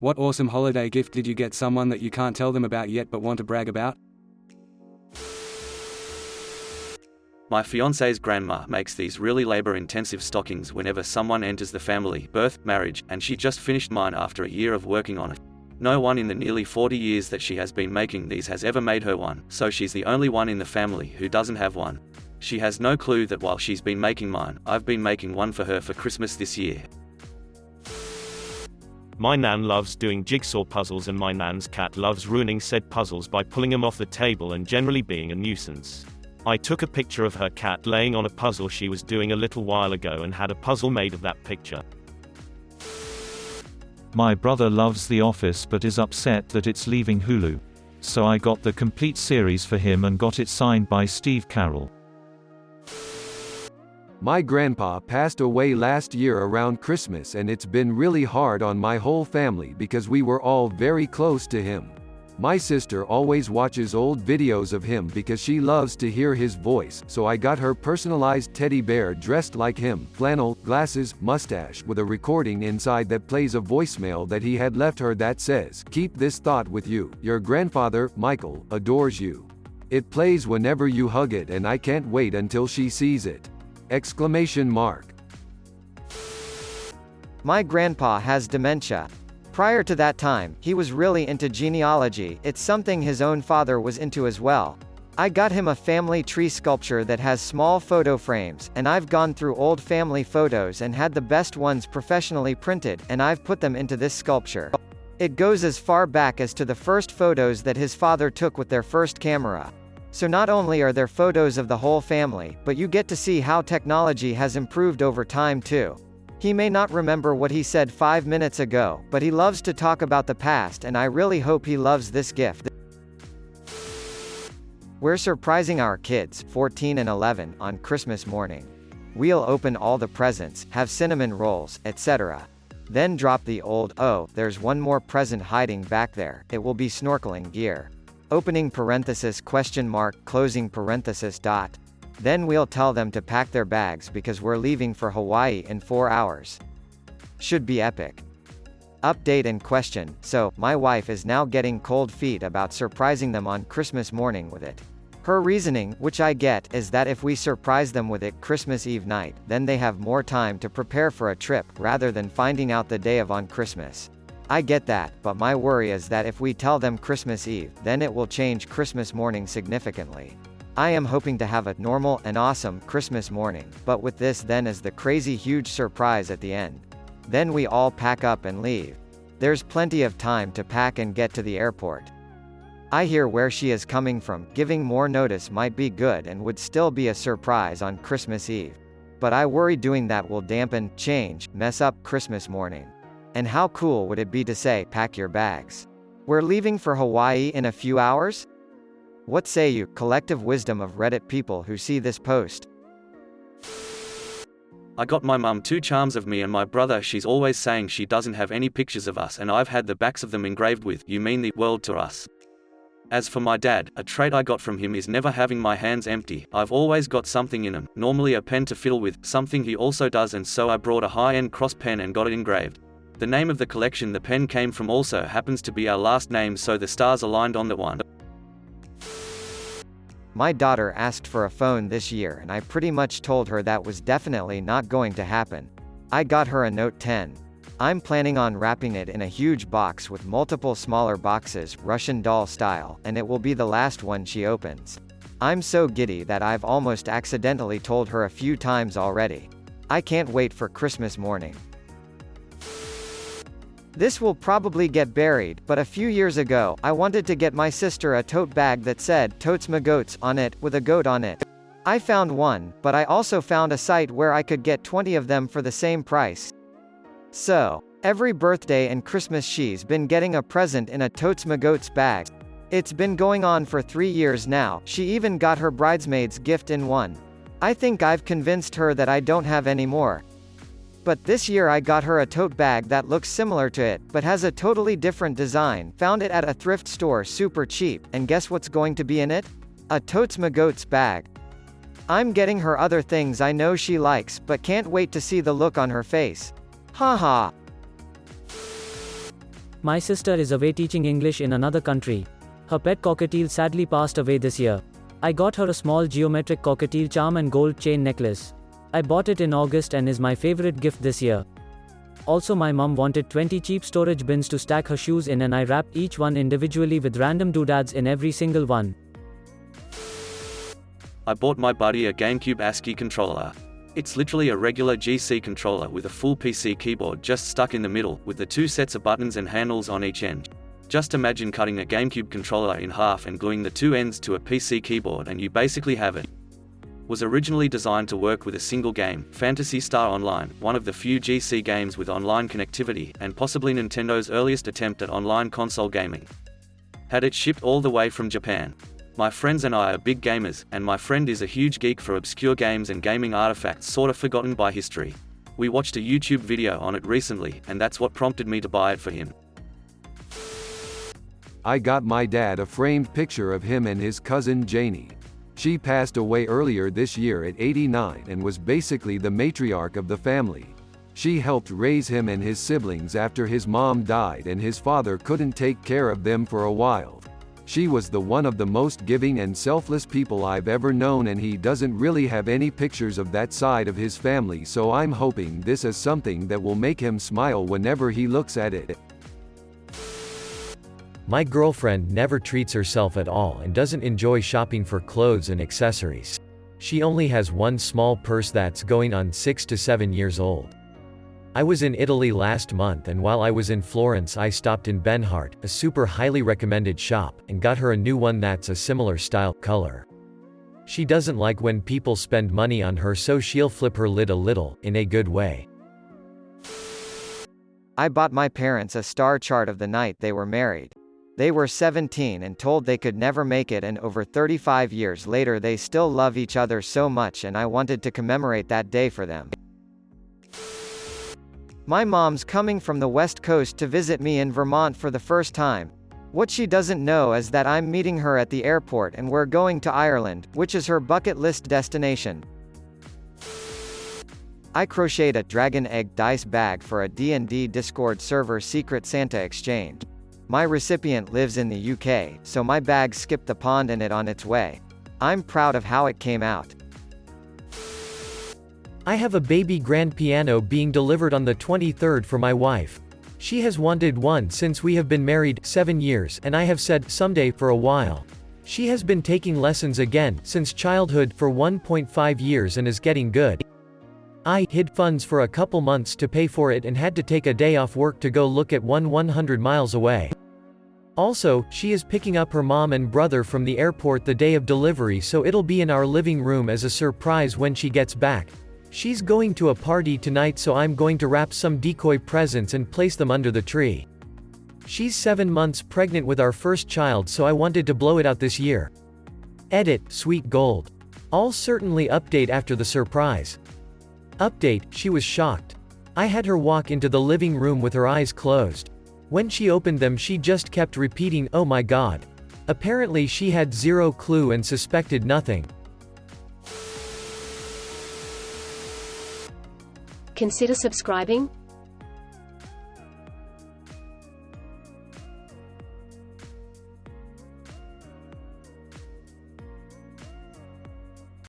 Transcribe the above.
What awesome holiday gift did you get someone that you can't tell them about yet but want to brag about? My fiance's grandma makes these really labor-intensive stockings whenever someone enters the family, birth, marriage, and she just finished mine after a year of working on it. No one in the nearly 40 years that she has been making these has ever made her one, so she's the only one in the family who doesn't have one. She has no clue that while she's been making mine, I've been making one for her for Christmas this year. My nan loves doing jigsaw puzzles and my nan's cat loves ruining said puzzles by pulling them off the table and generally being a nuisance. I took a picture of her cat laying on a puzzle she was doing a little while ago and had a puzzle made of that picture. My brother loves The Office but is upset that it's leaving Hulu. So I got the complete series for him and got it signed by Steve Carell. My grandpa passed away last year around Christmas and it's been really hard on my whole family because we were all very close to him. My sister always watches old videos of him because she loves to hear his voice, so I got her personalized teddy bear dressed like him, flannel, glasses, mustache, with a recording inside that plays a voicemail that he had left her that says, "Keep this thought with you. Your grandfather, Michael, adores you." It plays whenever you hug it and I can't wait until she sees it. Exclamation mark. My grandpa has dementia. Prior to that time, he was really into genealogy. It's something his own father was into as well. I got him a family tree sculpture that has small photo frames, and I've gone through old family photos and had the best ones professionally printed, and I've put them into this sculpture. It goes as far back as to the first photos that his father took with their first camera. So not only are there photos of the whole family, but you get to see how technology has improved over time too. He may not remember what he said 5 minutes ago, but he loves to talk about the past and I really hope he loves this gift. We're surprising our kids, 14 and 11, on Christmas morning. We'll open all the presents, have cinnamon rolls, etc. Then drop the old, "Oh, there's one more present hiding back there, it will be snorkeling gear." Opening parenthesis question mark, closing parenthesis dot. Then we'll tell them to pack their bags because we're leaving for Hawaii in 4 hours. Should be epic. Update and question, so, my wife is now getting cold feet about surprising them on Christmas morning with it. Her reasoning, which I get, is that if we surprise them with it Christmas Eve night, then they have more time to prepare for a trip, rather than finding out the day of on Christmas. I get that, but my worry is that if we tell them Christmas Eve, then it will change Christmas morning significantly. I am hoping to have a normal and awesome Christmas morning, but with this then as the crazy huge surprise at the end. Then we all pack up and leave. There's plenty of time to pack and get to the airport. I hear where she is coming from, giving more notice might be good and would still be a surprise on Christmas Eve. But I worry doing that will dampen, change, mess up Christmas morning. And how cool would it be to say, "Pack your bags. We're leaving for Hawaii in a few hours?" What say you, collective wisdom of Reddit people who see this post? I got my mum 2 charms of me and my brother. She's always saying she doesn't have any pictures of us and I've had the backs of them engraved with, "You mean the world to us." As for my dad, a trait I got from him is never having my hands empty. I've always got something in them, normally a pen to fiddle with, something he also does, and so I brought a high-end cross pen and got it engraved. The name of the collection the pen came from also happens to be our last name, so the stars aligned on that one. My daughter asked for a phone this year and I pretty much told her that was definitely not going to happen. I got her a Note 10. I'm planning on wrapping it in a huge box with multiple smaller boxes, Russian doll style, and it will be the last one she opens. I'm so giddy that I've almost accidentally told her a few times already. I can't wait for Christmas morning. This will probably get buried, but a few years ago, I wanted to get my sister a tote bag that said, "Totes ma goats" on it, with a goat on it. I found one, but I also found a site where I could get 20 of them for the same price. So, every birthday and Christmas she's been getting a present in a Totes ma goats bag. It's been going on for 3 years now, she even got her bridesmaid's gift in one. I think I've convinced her that I don't have any more. But this year I got her a tote bag that looks similar to it, but has a totally different design, found it at a thrift store super cheap, and guess what's going to be in it? A Totes ma goats bag. I'm getting her other things I know she likes, but can't wait to see the look on her face. Haha. My sister is away teaching English in another country. Her pet cockatiel sadly passed away this year. I got her a small geometric cockatiel charm and gold chain necklace. I bought it in August and is my favorite gift this year. Also, my mum wanted 20 cheap storage bins to stack her shoes in, and I wrapped each one individually with random doodads in every single one. I bought my buddy a GameCube ASCII controller. It's literally a regular GC controller with a full PC keyboard just stuck in the middle, with the 2 sets of buttons and handles on each end. Just imagine cutting a GameCube controller in half and gluing the 2 ends to a PC keyboard and you basically have it. Was originally designed to work with a single game, Phantasy Star Online, one of the few GC games with online connectivity, and possibly Nintendo's earliest attempt at online console gaming. Had it shipped all the way from Japan. My friends and I are big gamers, and my friend is a huge geek for obscure games and gaming artifacts sorta forgotten by history. We watched a YouTube video on it recently, and that's what prompted me to buy it for him. I got my dad a framed picture of him and his cousin Janie. She passed away earlier this year at 89 and was basically the matriarch of the family. She helped raise him and his siblings after his mom died and his father couldn't take care of them for a while. She was the one of the most giving and selfless people I've ever known, and he doesn't really have any pictures of that side of his family, so I'm hoping this is something that will make him smile whenever he looks at it. My girlfriend never treats herself at all and doesn't enjoy shopping for clothes and accessories. She only has one small purse that's going on 6 to 7 years old. I was in Italy last month, and while I was in Florence I stopped in Benhart, a super highly recommended shop, and got her a new one that's a similar style, color. She doesn't like when people spend money on her, so she'll flip her lid a little, in a good way. I bought my parents a star chart of the night they were married. They were 17 and told they could never make it, and over 35 years later they still love each other so much, and I wanted to commemorate that day for them. My mom's coming from the West Coast to visit me in Vermont for the first time. What she doesn't know is that I'm meeting her at the airport and we're going to Ireland, which is her bucket list destination. I crocheted a dragon egg dice bag for a D&D Discord server Secret Santa exchange. My recipient lives in the UK, so my bag skipped the pond and it's on its way. I'm proud of how it came out. I have a baby grand piano being delivered on the 23rd for my wife. She has wanted one since we have been married 7 years, and I have said someday for a while. She has been taking lessons again since childhood for 1.5 years and is getting good. I hid funds for a couple months to pay for it and had to take a day off work to go look at one 100 miles away. Also, she is picking up her mom and brother from the airport the day of delivery, so it'll be in our living room as a surprise when she gets back. She's going to a party tonight, so I'm going to wrap some decoy presents and place them under the tree. She's 7 months pregnant with our first child, so I wanted to blow it out this year. Edit, sweet gold. I'll certainly update after the surprise. Update, she was shocked. I had her walk into the living room with her eyes closed. When she opened them she just kept repeating, "Oh my God." Apparently she had zero clue and suspected nothing. Consider subscribing.